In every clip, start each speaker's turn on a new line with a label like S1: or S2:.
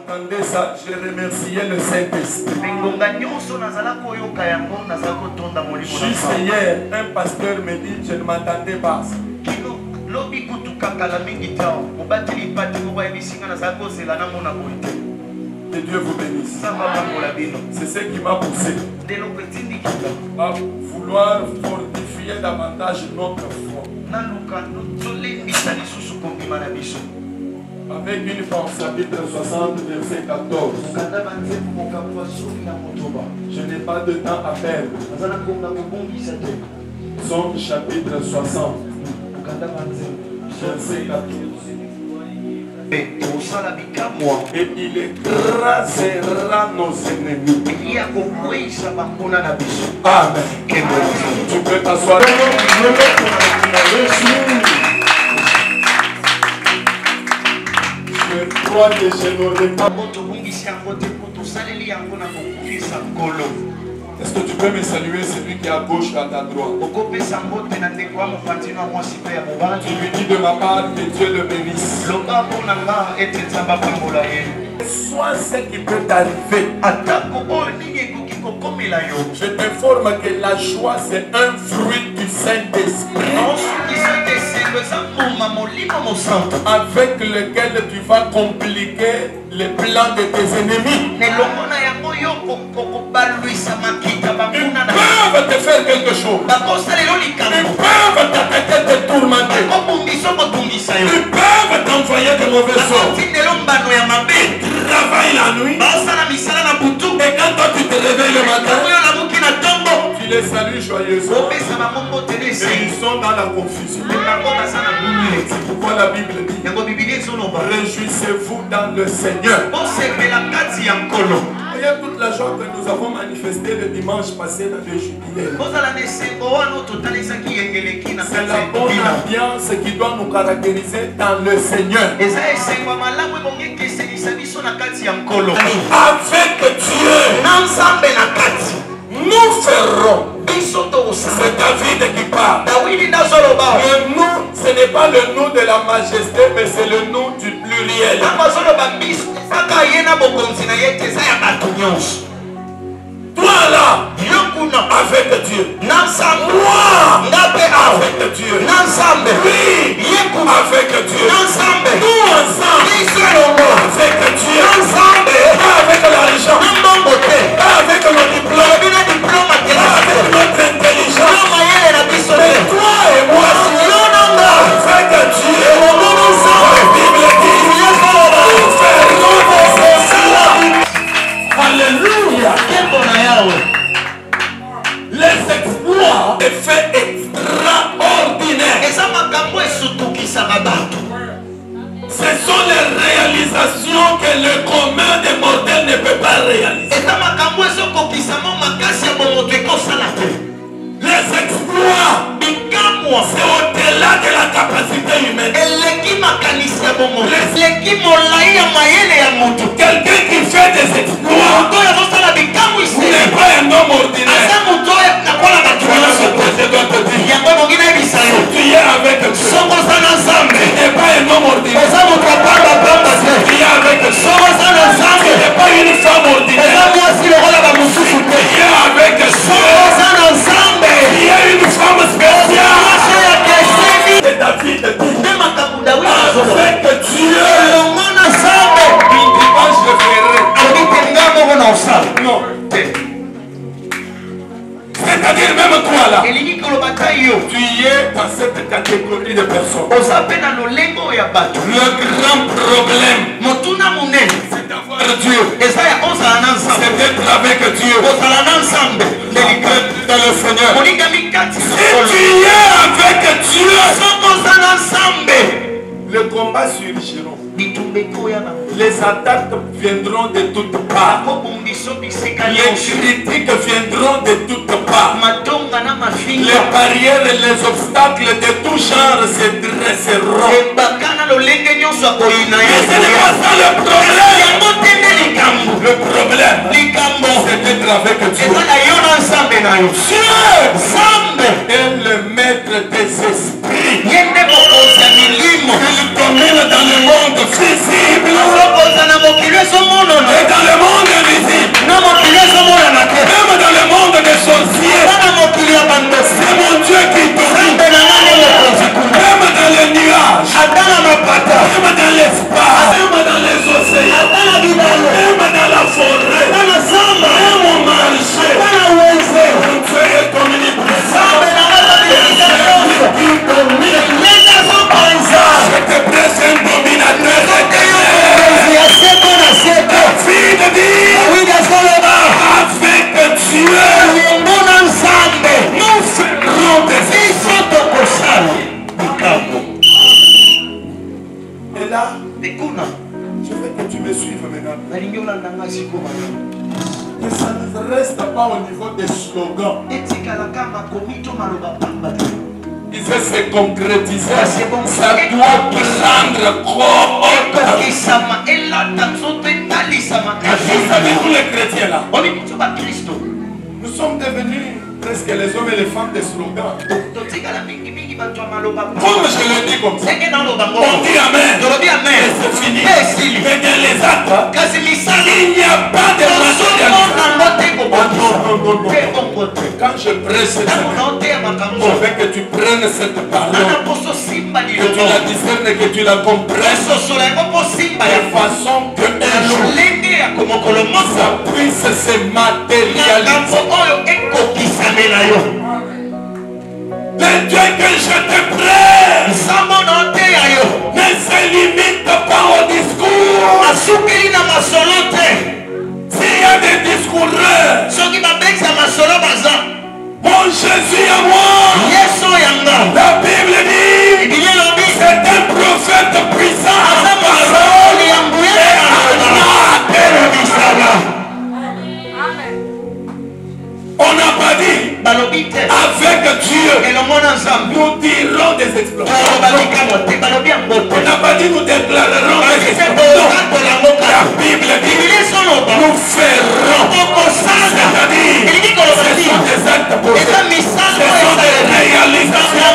S1: j'entendais ça, je remerciais le Saint-Esprit. Juste hier, un pasteur me dit, je ne m'attendais pas à ça. Que Dieu vous bénisse. C'est ce qui m'a poussé à vouloir fortifier davantage notre foi. Avec une pensée, chapitre 60, verset 14. Je n'ai pas de temps à perdre. Somme chapitre 60, verset 14. Et il écrasera nos ennemis. Amen. Tu peux t'asseoir. Je crois que je n'aurai pas. Est-ce que tu peux me saluer celui qui est à gauche et à ta droite? Tu lui dis de ma part que Dieu le bénisse. Soit ce qui peut t'arriver. Je t'informe que la joie c'est un fruit du Saint-Esprit avec lequel tu vas compliquer les plans de tes ennemis. Ils peuvent te faire quelque chose. Ils peuvent t'attaquer, te tourmenter. Ils peuvent t'envoyer de mauvais sorts. Ils travaillent la nuit. Et quand toi tu te réveilles le matin, tu les salues joyeusement. Et ils sont dans la confusion. C'est pourquoi la Bible dit: réjouissez-vous dans le Seigneur. Il y a toute la joie que nous avons manifestée le dimanche passé dans le jubilé. C'est la bonne ambiance qui doit nous caractériser dans le Seigneur. Avec Dieu, nous ferons. C'est David qui parle. Le nous, ce n'est pas le nous de la majesté, mais c'est le nous du pluriel. Toi là, avec Dieu. Moi, avec Dieu. Oui, avec Dieu. Nous ensemble, avec Dieu. Pas avec l'argent, pas avec nos diplômes, pas avec notre intelligence. Mais toi et moi, avec Dieu. La Bible dit: nous ferons cela. Alléluia. Les exploits, des faits extraordinaires. Ce sont les réalisations que le commun des mortels ne peut pas réaliser. Les exploits, c'est au-delà de la capacité humaine. Quelqu'un qui fait des exploits n'est pas un homme ordinaire. Tu es avec Dieu. Tu n'es pas un homme ordinaire. Tu es avec Dieu. Tu n'es pas une femme ordinaire. Tu es avec Dieu. Tu es une femme spéciale. Et David dit: avec Dieu, je le ferai. Non. C'est-à-dire même toi là, tu es dans cette catégorie de personnes. Le grand problème, c'est d'avoir Dieu. C'est d'être avec Dieu. Dans le Seigneur. Si tu es avec Dieu, le combat surgiront. Les attaques viendront de toutes parts. Les critiques viendront de toutes parts. Les barrières et les obstacles de tout genre se dresseront. Mais ce n'est pas ça le problème. Le problème, c'est d'être avec Dieu. Dieu est le maître des esprits. Il domine dans le monde visible. Et dans le monde invisible. Même dans le monde des sorciers. C'est mon Dieu qui domine. Même dans les nuages. Même dans l'espace. Même dans les océans. Même dans la forêt. Même au marché. Mon Dieu est omniprésent. Je te presse un dominateur David dit avec Dieu nous ferons des Et là, je veux que tu me suives maintenant. Que ça ne reste pas au niveau des slogans. Il veut se concrétiser. Ça doit prendre corps. Vous savez, nous les chrétiens là, nous sommes devenus presque les hommes et les femmes des slogans. Comme je le dis comme ça, on dit Amen. Et c'est fini. Mais dans les actes, il n'y a pas de matérialité. Quand je prêche cette semaine, je veux que tu prennes cette parole, que tu la discernes, que tu la comprennes de façon que un jour ça puisse se matérialiser. Le Dieu que je te prêche ne se limite pas au discours. S'il y a des discoureurs, mon Jésus à moi, la Bible dit, c'est un prophète puissant. On n'a pas dit avec Dieu nous dirons des exploits. On n'a pas dit nous déclarerons des exploits. La Bible dit nous ferons. C'est-à-dire ce sont des actes posés. Ce sont des réalisations.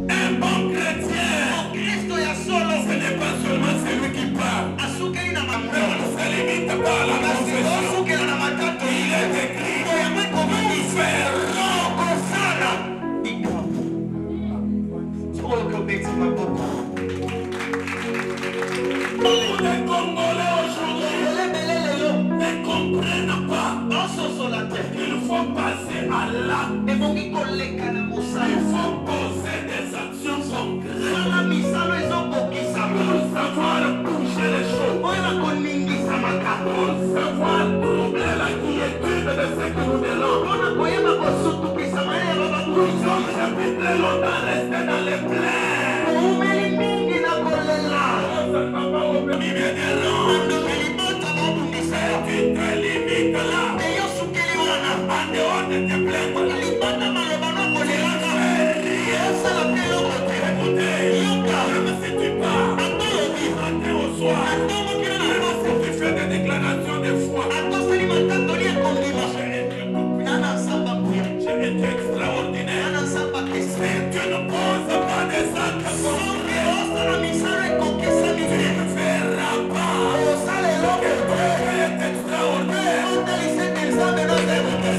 S1: Un bon chrétien, ce n'est pas seulement celui qui parle. Ne se limite pas à la confession. Il est écrit nous ferons. Les Congolais aujourd'hui ne comprennent pas qu'il faut passer à l'acte. Il faut poser des actions concrètes pour savoir bouger les choses, pour savoir troubler la quiétude de ce que nous délons. Nous sommes chapitrés longtemps restés dans les plaines. Tu te limites là. En dehors de tes plaintes. Même si tu pars matin au soir, même si tu fais des déclarations de foi, j'ai été extraordinaire. Mais tu ne poses pas des actes concrets. Tu ne verras pas que Dieu est extraordinaire.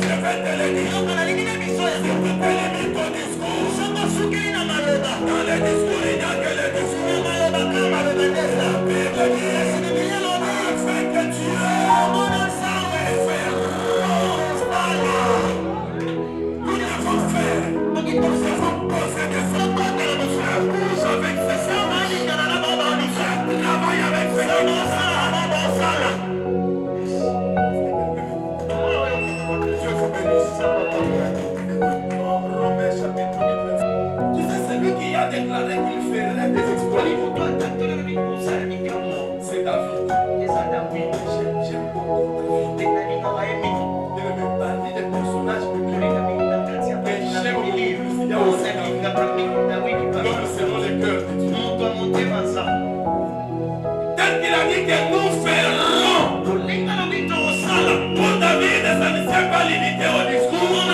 S1: Je vais te le dire. Si tu te limites au discours, dans le discours, il n'y a que le discours. La Bible dit avec Dieu, nous devons faire. Nous devons poser des actes. Bouge avec ces services. Travaille avec ces Dieu vous bénisse. Romains chapitre 8. Tu sais, celui qui a déclaré qu'il ferait des exploits. C'est David. J'aime beaucoup David. Parmi les personnages bibliques, mais j'aime beaucoup. Il y a aussi l'homme selon le cœur de Dieu. Tel qu'il a dit que nous ferons. Pour David, ça ne s'est pas limité au discours.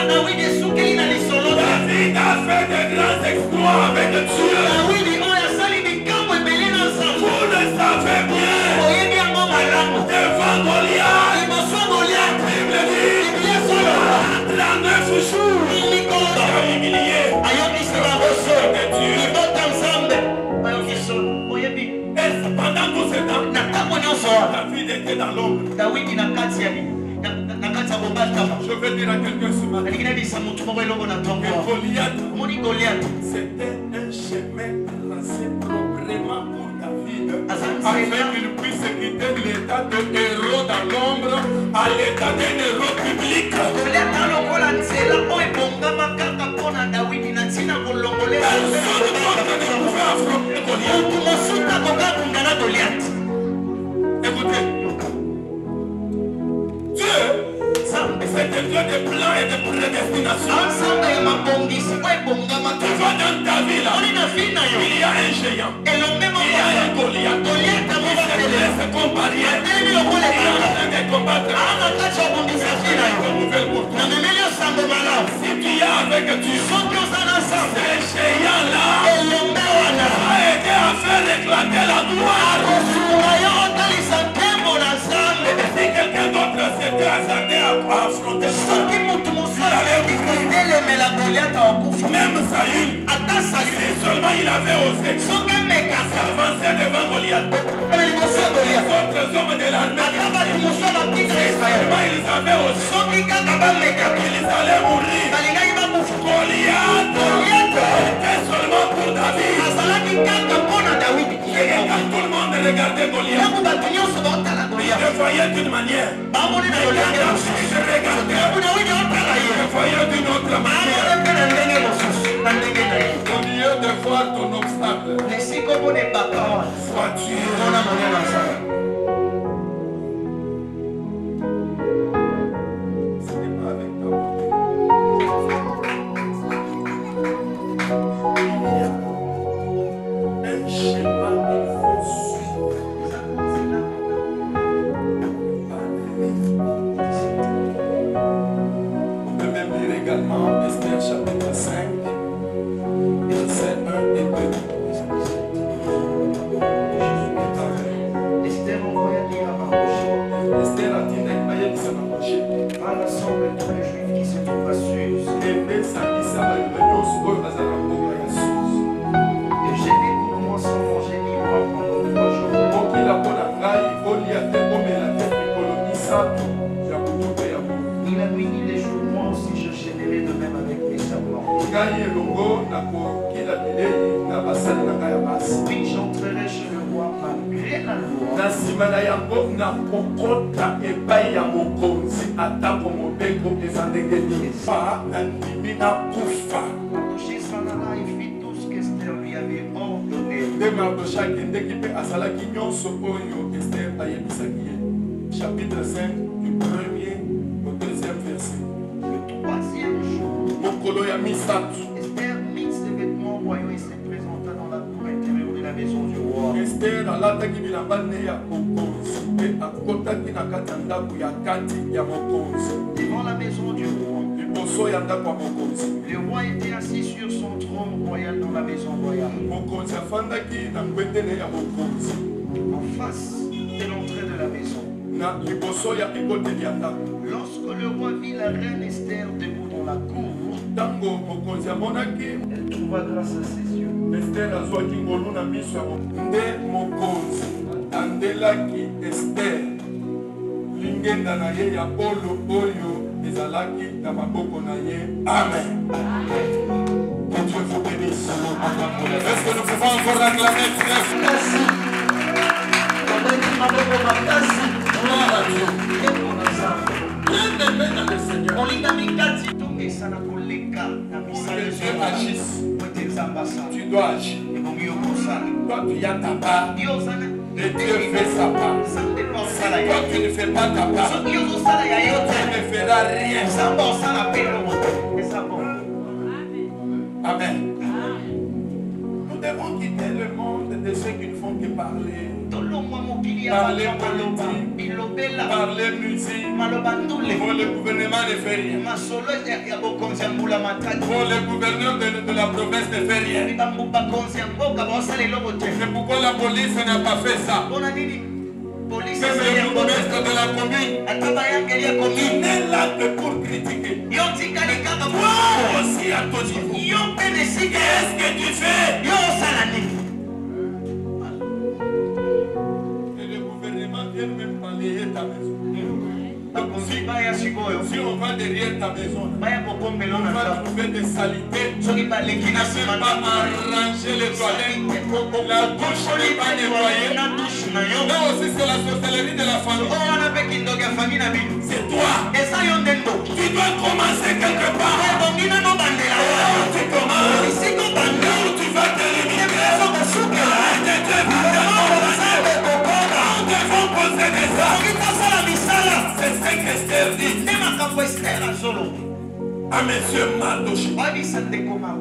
S1: David a fait de grands exploits avec Dieu.
S2: dire à quelqu'un ce matin.
S1: Goliath,
S2: c'était un chemin tracé proprement pour David, afin qu'il puisse quitter l'état de héros dans l'ombre à l'état d'un héros public. Écoutez, Dieu, c'est un Dieu de plans et de prédestination. Tu vois dans ta vie là, il y a un géant, il y a un Goliath, il se laisse comparer, il est en train de combattre. Si tu es avec Dieu, ce géant là a aidé à faire éclater la gloire. Si quelqu'un d'autre s'était hasardé à affronter ça, même Saül, si seulement il avait osé s'avancer devant Goliath, les autres hommes de l'armée, si seulement ils avaient osé, ils allaient mourir. Goliath était seulement pour David. Et quand tout le monde regardait Goliath, il le voyait d'une manière. Il le voyait d'une autre manière. Au lieu de voir ton obstacle, sois Dieu. Ce n'est pas avec ta volonté. Un schéma qu'il faut suivre. Vous pouvez même lire également Esther chapitre 5, versets 1 et 2.
S1: Esther envoya dire à Mardochée,
S2: Esther a dit à Mardochée,
S1: à l'assemblée de tous les Juifs qui se trouvent à Suse, que j'ai mis pour moi sans manger ni boire pendant 3 jours. Ni la nuit ni les jours, moi aussi je générai de même avec mes servants. Oui, j'entrerai chez le roi malgré la loi. Mardochée s'en alla et fit tout ce qu'Esther lui avait ordonné.
S2: Chapitre 5 du 1er au 2e verset.
S1: Le 3e jour, Esther mit ses vêtements royaux et se présenta dans la cour intérieure de la maison du roi.
S2: Esther alataki bilamba ne ya mokonzi mpe akotaki na kati ya ndako ya kati ya mokonzi
S1: Devant la maison du roi,
S2: liboso ya ndako ya mokonzi.
S1: le roi était assis sur son trône royal dans la maison royale,
S2: Mokonzi afandaki na ngwendene ya mokonzi
S1: en face de l'entrée de la maison.
S2: na liboso ya ekoteli ya ndako.
S1: Lorsque le roi vit la reine Esther debout dans la cour,
S2: Ntango mokonzi amonaki
S1: elle trouva grâce à ses yeux.
S2: Esther azwaki ngolu na miso ya mokonzi. Nde mokonzi andelaki Esther lingenda na ye ya olo oyo ezalaki na maboko na ye. Amen. Que Dieu vous bénisse. Est-ce que nous pouvons encore acclamer très fort?
S1: Merci.
S2: Gloire à Dieu. Bien-aimé dans le Seigneur. Dieu agisse. Tu dois agir. Toi, tu as ta part. Et Dieu fait sa part. Si toi, tu ne fais pas ta part, tu ne feras rien. Amen. Nous devons quitter le monde de ceux qui ne font que parler. Parler politique, parler musique. Pour le gouvernement ne fait rien. Pour le gouverneur de la province ne fait rien. C'est pourquoi la police n'a pas fait ça. C'est le bourgmestre de la commune. Il n'est là que pour critiquer. Toi aussi à ton niveau. Qu'est-ce que tu fais? Et le gouvernement vient même balayer ta maison. Si on va derrière ta maison. On va trouver des saletés. On ne peut pas arranger les toilettes. La douche n'est pas nettoyée. Là aussi, c'est la sorcellerie de la famille. C'est toi. Tu dois commencer quelque part. Tu commences. Tu vas t'éliminer. Nous devons poser des actes. C'est ce qu'Esther dit. À monsieur Mardoché.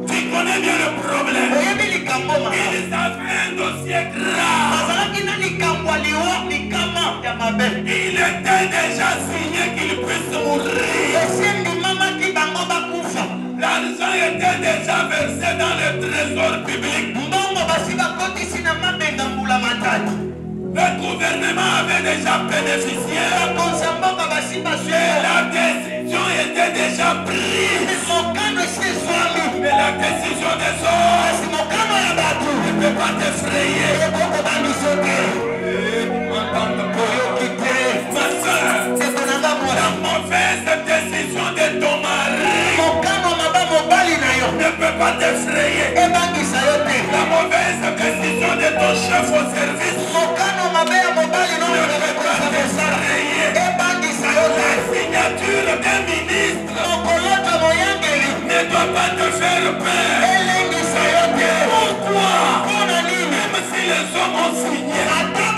S2: Tu connais bien le problème. Ils avaient un dossier grave. Il était déjà signé qu'il puisse mourir. L'argent était déjà versé dans le trésor public. Le gouvernement avait déjà bénéficié. Et la décision était déjà prise. Mais la décision des autres ne peut pas t'effrayer. Ma soeur, la mauvaise décision de ton mari ne peut pas t'effrayer. La mauvaise décision de ton chef au service ne peut pas t'effrayer. La signature d'un ministre ne doit pas te faire peur. Pourquoi? Même si les hommes ont signé, après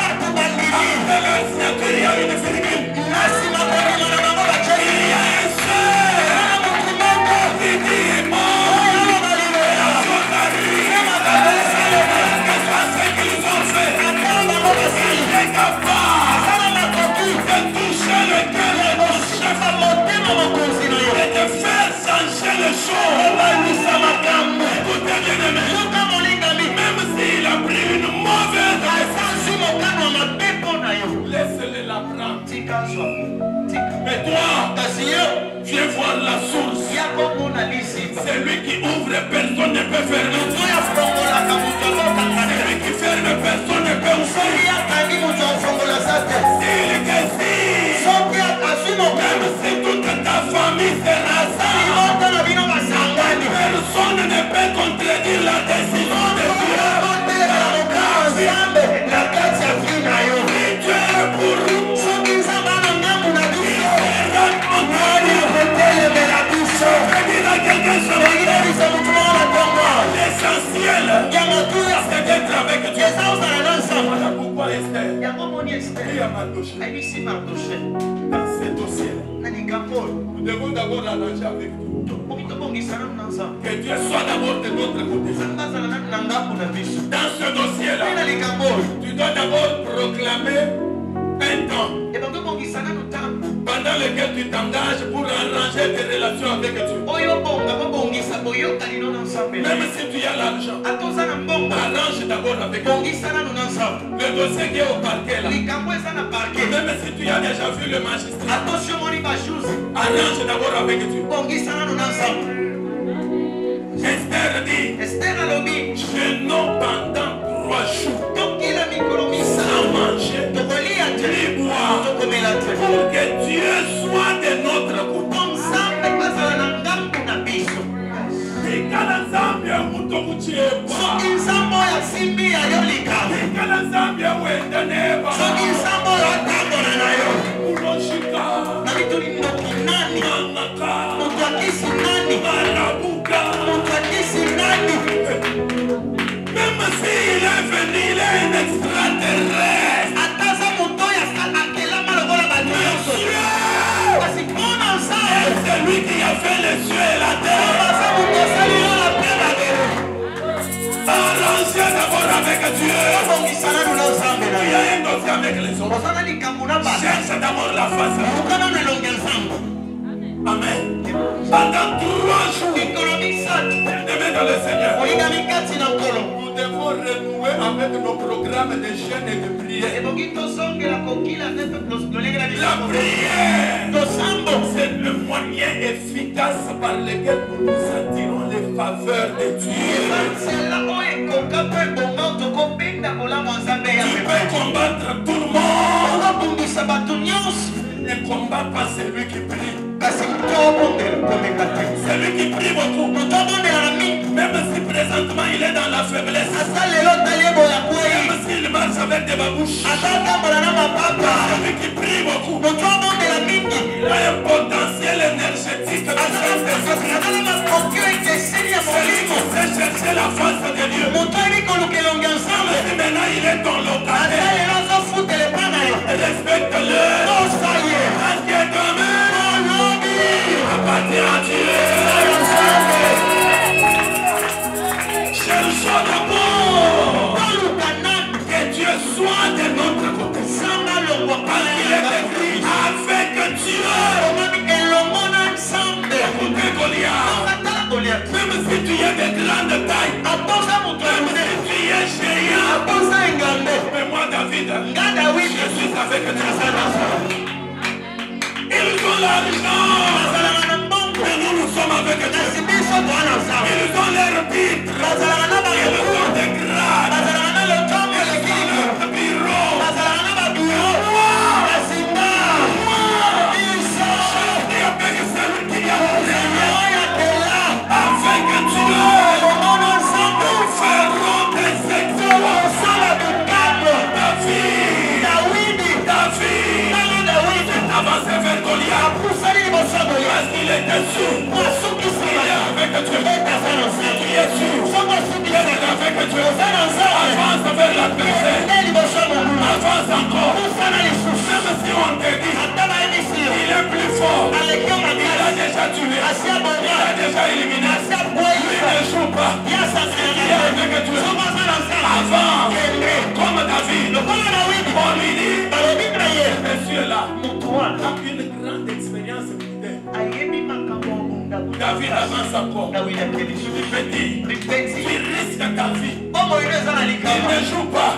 S2: leur signature, il y a une virgule. Il y a un seul qui dit est mort. La chose arrive. Que soit ce qu'ils ont fait, il est capable de toucher le cœur de ton chef et de faire changer les choses. Écoutez bien aimé, même s'il a pris une mauvaise décision, laisse-le la prendre. Mais toi, viens voir la source. C'est lui qui ouvre, personne ne peut fermer. C'est lui qui ferme, personne ne peut ouvrir. S'il décide, même si toute ta famille sera rassemblée, personne ne peut contredire la décision de Dieu. Dieu est pour nous. L'essentiel, c'est d'être avec Dieu. Voilà pourquoi Esther, il y a Mardoché. Dans ce dossier, nous devons d'abord arranger avec Dieu. Que Dieu soit d'abord de notre côté. Dans ce dossier-là, tu dois d'abord proclamer un temps pendant lequel tu t'engages pour arranger tes relations avec Dieu. Même si tu as l'argent, arrange d'abord avec Dieu. Le dossier qui est au parquet là, même si tu as déjà vu le magistrat, arrange d'abord avec Dieu. Esther dit, jeûnons pendant 3 jours sans manger ni boire pour que Dieu soit de notre côté. Ikala Zambia muto kuchepwa. Ikala Zambia wenda neba. Uroshika. Mamaka. Marabuka. Même s'il est venu, il est un extraterrestre. C'est lui qui a fait les cieux et la terre. Arrangez d'abord avec Dieu. Il y a un dossier avec les autres. Cherche d'abord la face. Amen. Pendant 3 jours, demande au Seigneur. Nous devons renouer avec nos programmes de jeûne et de prière. La prière, c'est le moyen efficace par lequel nous nous attirons les faveurs de Dieu. Tu peux combattre tout le monde. Ne combat pas celui qui prie. Celui qui prie beaucoup, même si présentement il est dans la faiblesse, même s'il marche avec des babouches, celui qui prie beaucoup, il a un potentiel énergétique. Celui qui sait chercher la face de Dieu, maintenant il est ton locataire. Respecte-le. Appartient à Dieu. Cherchons d'abord que Dieu soit de notre côté. Parce qu'il est écrit avec Dieu. Écoutez Goliath. Même si tu es de grande taille, même si tu es géant, mais moi David, je suis avec Dieu. Ils ont l'argent, mais nous sommes avec Dieu. Ils ont leur titre, ils ont des grades, ils ont leur bureau. Avec celui qui a avec Dieu, nous ferons des exploits. David avancé vers Goliath parce qu'il était sûr qu'il est avec Dieu. Qui est sûr qu'il est avec Dieu. Avance vers l'adversaire. Avance encore. Même si on te dit il est plus fort, il a déjà tué, il a déjà éliminé, lui ne joue pas, il est avec Dieu. Avance comme David. On lui dit, monsieur-là, une grande expérience militaire. David avance encore. Il risque ta vie. Il ne joue pas.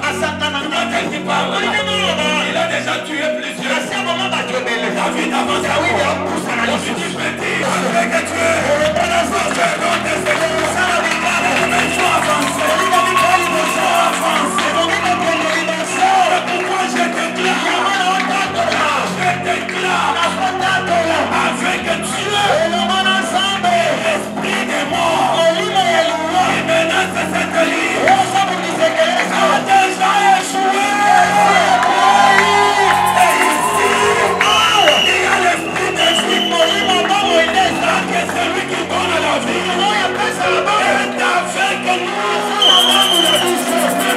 S2: Il parle. Il a déjà tué plusieurs. David avance encore. Avec Dieu, pourquoi je déclare avec Dieu, l'esprit des morts qui menace cette île a déjà échoué. Et ici, il y a l'esprit des juifs. C'est celui qui donne la vie. Et avec nous, même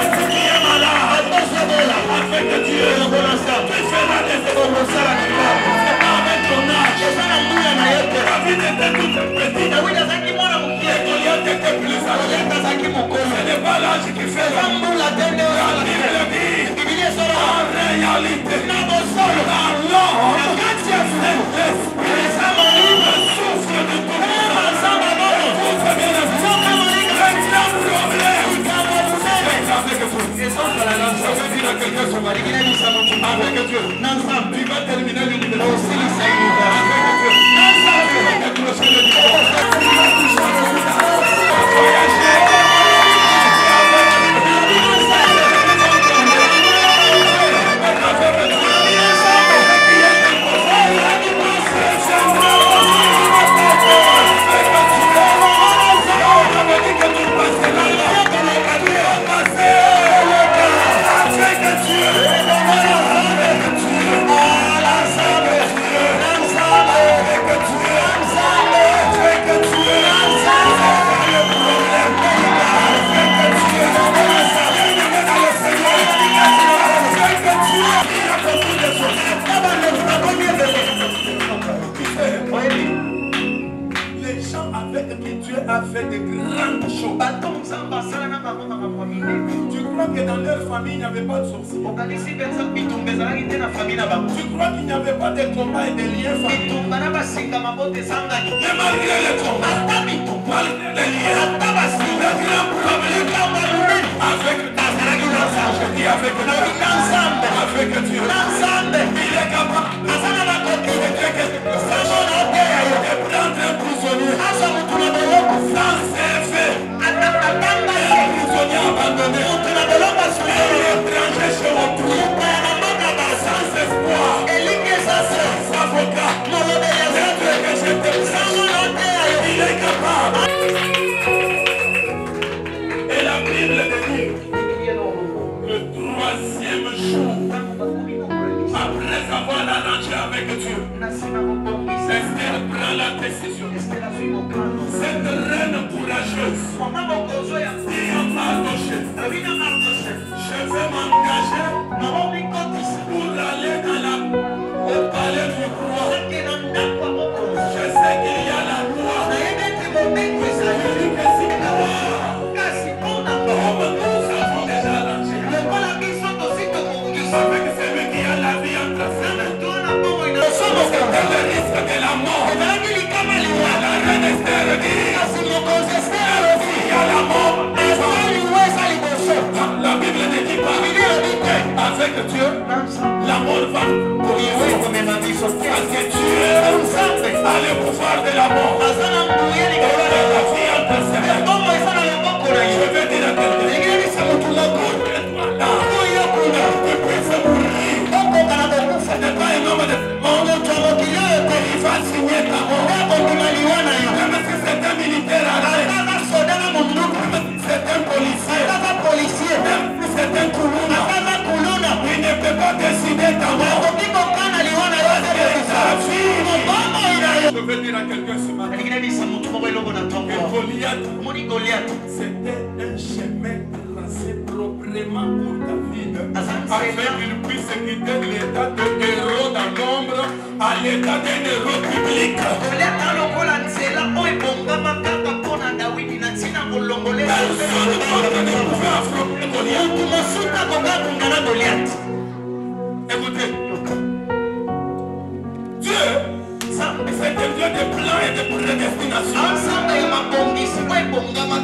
S2: si tu es malade, avec Dieu, tu feras des efforts. C'est pas avec ton âge. David était tout petit. Et Goliath était plus âgé. Ce n'est pas l'âge qui fait l'homme. La Bible dit, en réalité, dans l'homme, l'esprit souffre de tout. Avec Dieu, tu vas terminer l'université. Avec Dieu, les gens avec qui Dieu a fait de grandes choses. Tu crois que dans leur famille il n'y avait pas de sorciers? Tu crois qu'il n'y avait pas de combat et de liens familiaux? Mais malgré les combats, malgré les liens, le grand problème avec Dieu, il est capable de prendre un prisonnier sans effet, un prisonnier abandonné, un étranger chez autrui, sans espoir, sans avocat, Je vais m'engager pour aller au palais du roi. Je sais qu'il y a la loi. Avec celui qui a la vie entre ses mains. C'est le risque de la mort. La reine Esther dit, il y a la mort. La Bible ne dit pas, avec Dieu, la mort va courir. Parce que Dieu a le pouvoir de la mort. La vie entre ses mains. Je vais dire à quelqu'un, ce n'est pas un homme de monde, il va signer ta mort. Même si c'est un militaire armé, c'est un policier, même si c'est un coulouna, il ne peut pas décider ta mort. Je veux dire à quelqu'un ce matin, Goliath, c'était un chemin tracé proprement pour David, afin qu'il puisse quitter l'état de héros dans l'ombre à l'état d'un héros public. Personne d'autre ne pouvait affronter Goliath. Écoutez, Dieu, c'est un Dieu de plan et de prédestination.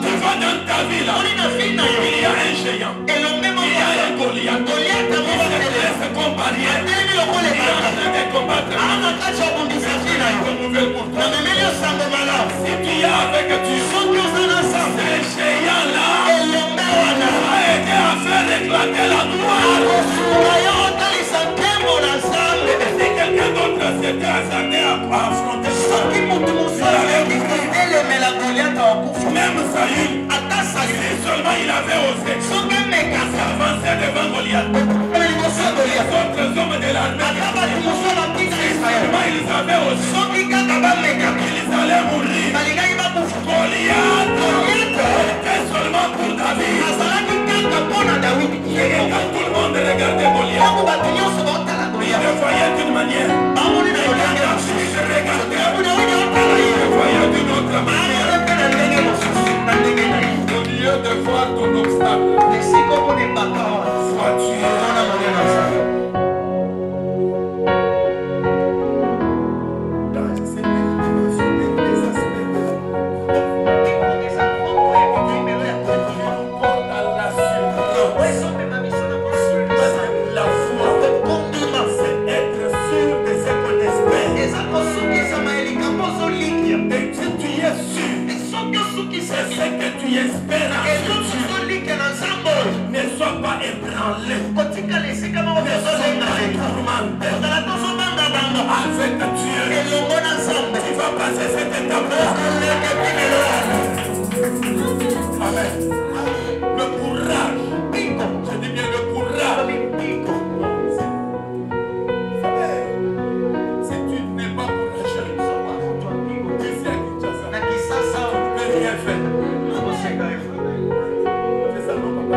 S2: Tu vas dans ta vie là, il y a un géant, il y a un Goliath, il se laisse comparer, il est en train de combattre. Si tu es avec Dieu, ces géants-là a aidé à faire éclater la gloire. Si quelqu'un d'autre s'était hasardé à affronter ça, même Saül, si seulement il avait osé s'avancer devant Goliath, les autres hommes de l'armée, si seulement ils avaient osé, ils allaient mourir. Goliath était seulement pour David. Et quand tout le monde regardait Goliath, il le voyait d'une manière. Et quand David regardait, il le voyait d'une autre manière. Au lieu de voir ton obstacle, sois tué. Ne sois pas ébranlé. Avec Dieu, tu vas passer cette étape. Amen. Le courage. Je dis bien le courage. Si tu n'es pas courageux, ici à Kinshasa, tu ne peux rien faire. C'est ça, non, papa?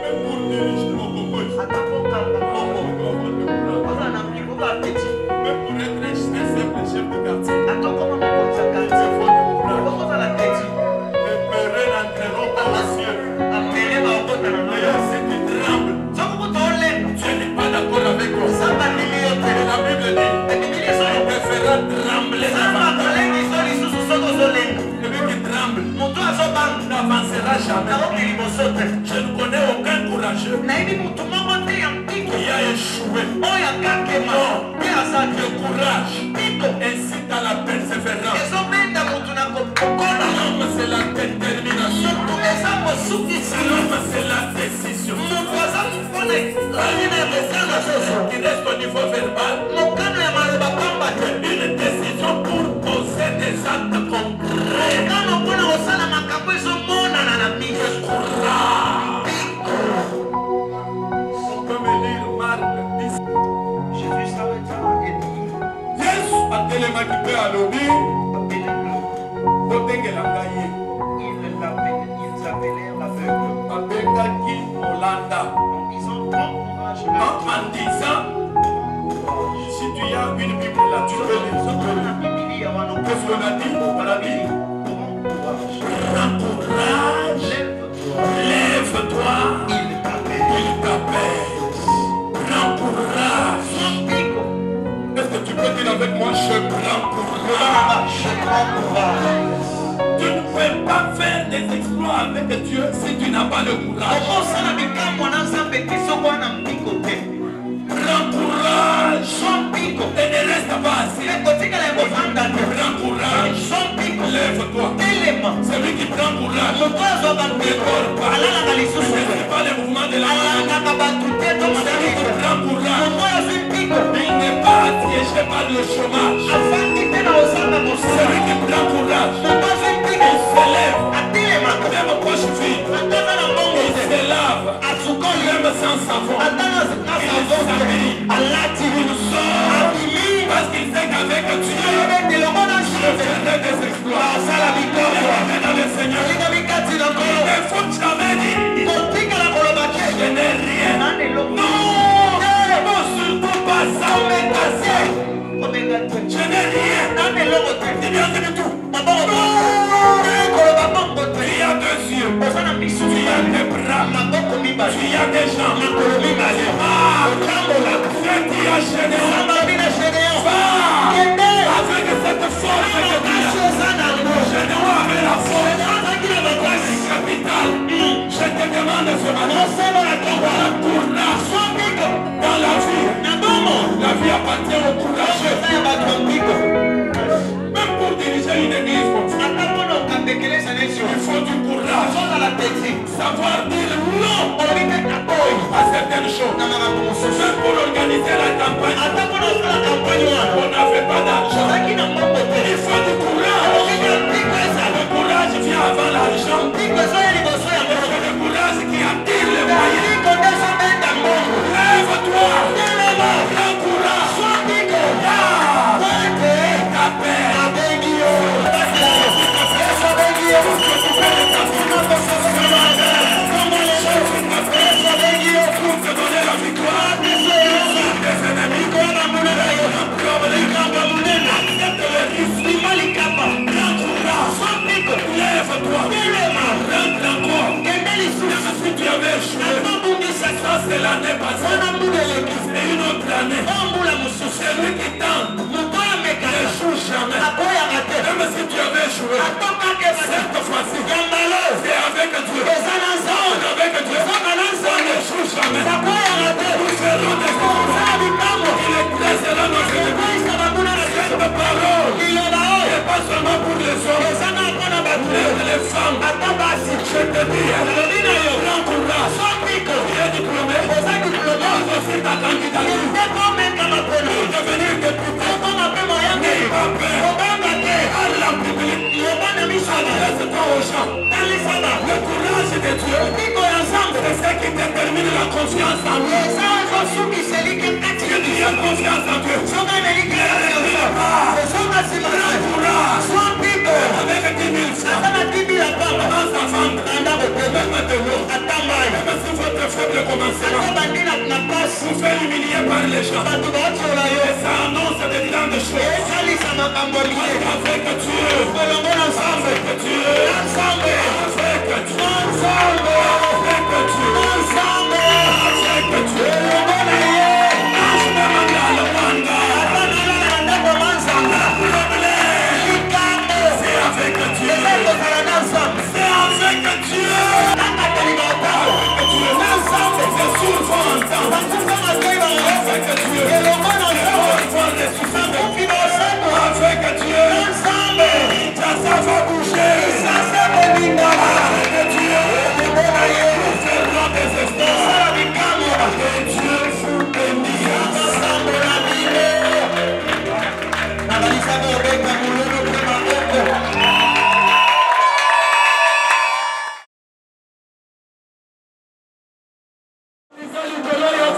S2: Même pour diriger mon convoi. Même pour être un simple chef de quartier. Il faut du courage. Les pérés n'entreront pas au ciel. D'ailleurs, si tu trembles, tu n'es pas d'accord avec moi. Et la Bible dit, on te fera trembler davantage. Celui qui tremble n'avancera jamais. Je ne connais aucun courageux qui a échoué. Non, le courage incite à la persévérance. L'homme, c'est la détermination. L'homme, c'est la décision. Qui reste au niveau verbal. Une décision pour poser des actes concrets. On peut me lire Marc 10. Jésus a tellement qui peut à l'objet. moi je prends courage. Tu ne peux pas faire des exploits avec Dieu si tu n'as pas le courage. Prends courage. Et ne reste pas assis. Prends courage. Lève-toi. Celui qui prend courage ne dort pas. Ne fait pas les mouvements de la main. Celui qui prend courage, il n'est pas assiégé par le chômage. Celui qui prend courage, il se lève. Même poche vide. Il se lave. Même sans savon. Il s'habille. Il sort. Parce qu'il sait qu'avec Dieu, je ferai des exploits. Amen dans le Seigneur. Il ne faut jamais dire je n'ai rien. Non, surtout pas ça. Je n'ai rien. C'est bien que tout. Tu as deux yeux. Tu as des bras. Tu as des jambes. Je t'y ai gêné. Avec cette force que tu as. Je dois avec la force. Capitale. Je te demande ce matin. Courage. Dans la vie. La vie appartient au courageux. Même pour diriger une église comme ça. Il faut du courage. Savoir dire non à certaines choses. Même pour organiser la campagne, on n'avait pas d'argent. Il faut du courage. Le courage vient avant l'argent. Le courage qui attire les moyens. Lève-toi. Prends courage. Ta paix. C'est l'année passée et une autre année. Celui qui tente ne joue jamais. Même si tu avais joué, cette fois-ci, c'est avec Dieu. Avec Dieu, on ne joue jamais. Nous ferons des combats. Il écrasera nos ennemis. Cette parole n'est pas seulement pour les hommes, mais les femmes. Je te dis, prends courage. Tu es diplômé. Aussi ta candidature. Pour devenir député. N'aie pas peur. À la publique. Adresse-toi aux gens. Le courage de Dieu, c'est ce qui détermine la confiance en lui. Tu as confiance en Dieu. Avec 10 000 francs, commence à vendre. Même de l'eau. Même si votre faible commencera, vous faites humilier par les gens. Et ça annonce des grandes choses. Avec Dieu, avec Dieu, avec Dieu, Gloria,